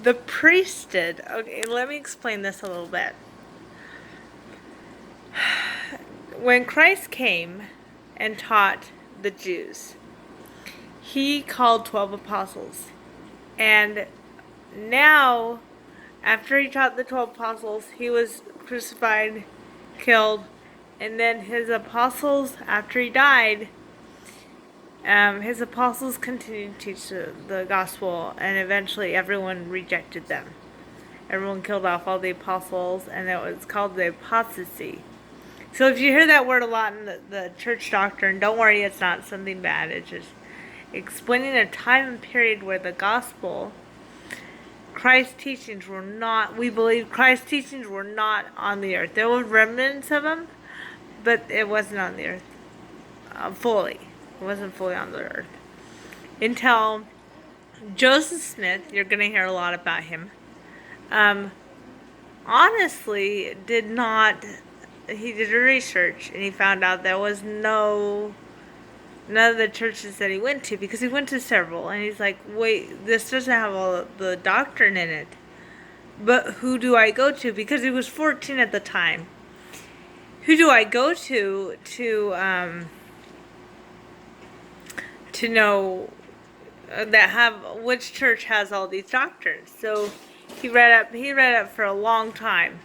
The priesthood. Okay, let me explain this a little bit. When Christ came and taught the Jews, he called 12 apostles. And now, after he taught the 12 apostles, he was crucified, killed, and then his apostles, after he died, his apostles continued to teach the gospel, and eventually everyone rejected them. Everyone killed off all the apostles, and it was called the apostasy. So if you hear that word a lot in the church doctrine, don't worry, it's not something bad. It's just explaining a time and period where the gospel, Christ's teachings were not, we believe Christ's teachings were not on the earth. There were remnants of them, but it wasn't on the earth fully. It wasn't fully on the earth. Until Joseph Smith, you're going to hear a lot about him, honestly did not, he did a research and he found out there was none of the churches that he went to, because he went to several, and he's like, wait, this doesn't have all the doctrine in it. But who do I go to? Because he was 14 at the time. Who do I go to know that have which church has all these doctrines? So he read up for a long time.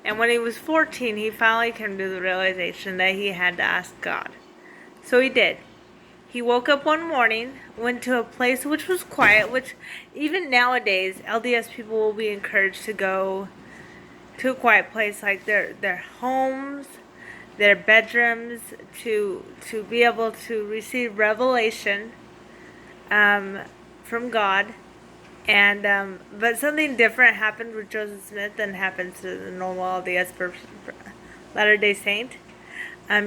And when he was 14, he finally came to the realization that he had to ask God. So he did. He woke up one morning, went to a place which was quiet, which even nowadays, LDS people will be encouraged to go to a quiet place like their homes, their bedrooms, to be able to receive revelation from God. And but something different happened with Joseph Smith than happens to the normal LDS Latter-day Saint.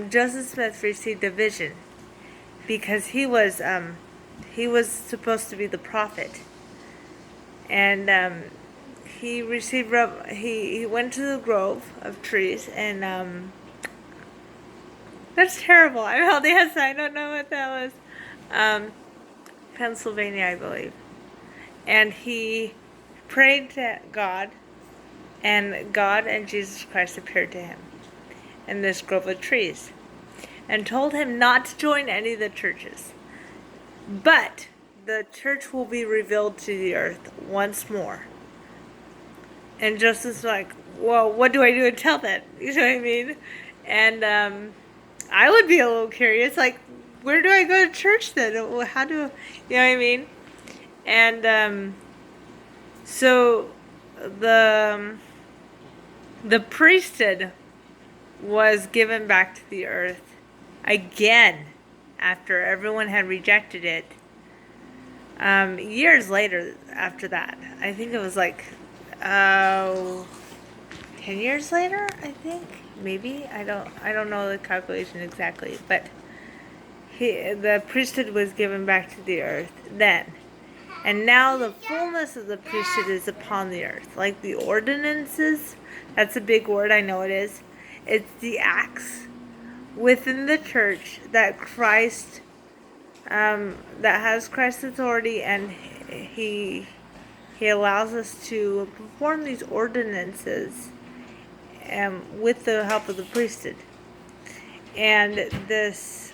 Joseph Smith received a vision because he was supposed to be the prophet, and he received he went to the grove of trees, and that's terrible. I'm LDS. I don't know what that was. Pennsylvania, I believe. And he prayed to God, and God and Jesus Christ appeared to him in this grove of trees and told him not to join any of the churches. But the church will be revealed to the earth once more. And Joseph's like, well, what do I do until then? You know what I mean? And I would be a little curious, like, where do I go to church then? How do, you know what I mean? And so the priesthood was given back to the earth again after everyone had rejected it. Years later after that, I think it was like 10 years later, I think, maybe. I don't know the calculation exactly, but the priesthood was given back to the earth then. And now the fullness of the priesthood is upon the earth. Like the ordinances, that's a big word, I know it is. It's the acts within the church that Christ, that has Christ's authority, and he allows us to perform these ordinances with the help of the priesthood. And this,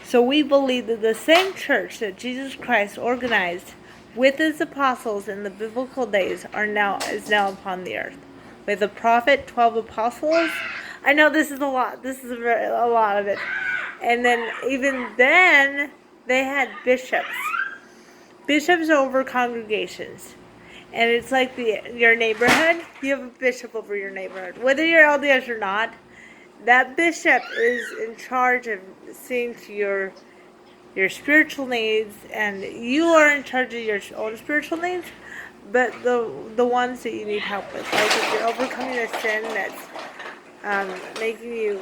so we believe that the same church that Jesus Christ organized with his apostles in the biblical days is now upon the earth. With the prophet, 12 apostles. I know this is a lot. This is a lot of it. And then even then, they had bishops. Bishops over congregations. And it's like your neighborhood. You have a bishop over your neighborhood. Whether you're LDS or not, that bishop is in charge of seeing to your spiritual needs, and you are in charge of your own spiritual needs, but the ones that you need help with. Like if you're overcoming a sin that's making you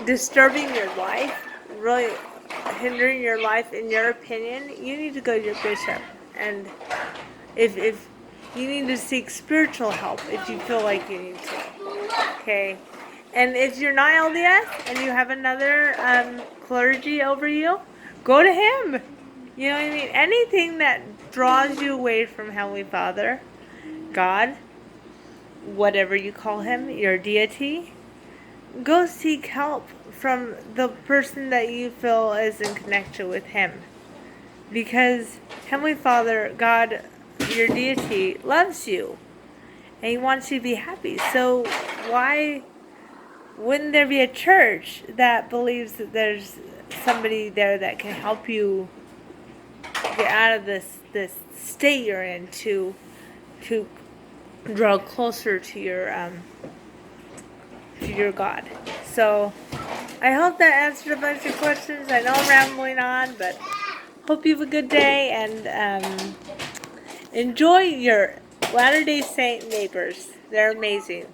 disturbing your life, really hindering your life, in your opinion, you need to go to your bishop. And if you need to seek spiritual help if you feel like you need to. Okay? And if you're not LDS and you have another clergy over you, go to Him. You know what I mean? Anything that draws you away from Heavenly Father, God, whatever you call Him, your deity, go seek help from the person that you feel is in connection with Him. Because Heavenly Father, God, your deity, loves you. And He wants you to be happy. So why wouldn't there be a church that believes that there's somebody there that can help you get out of this state you're in to draw closer to your God? So I hope that answered a bunch of questions. I know I'm rambling on, but hope you have a good day and enjoy your Latter-day Saint neighbors. They're amazing.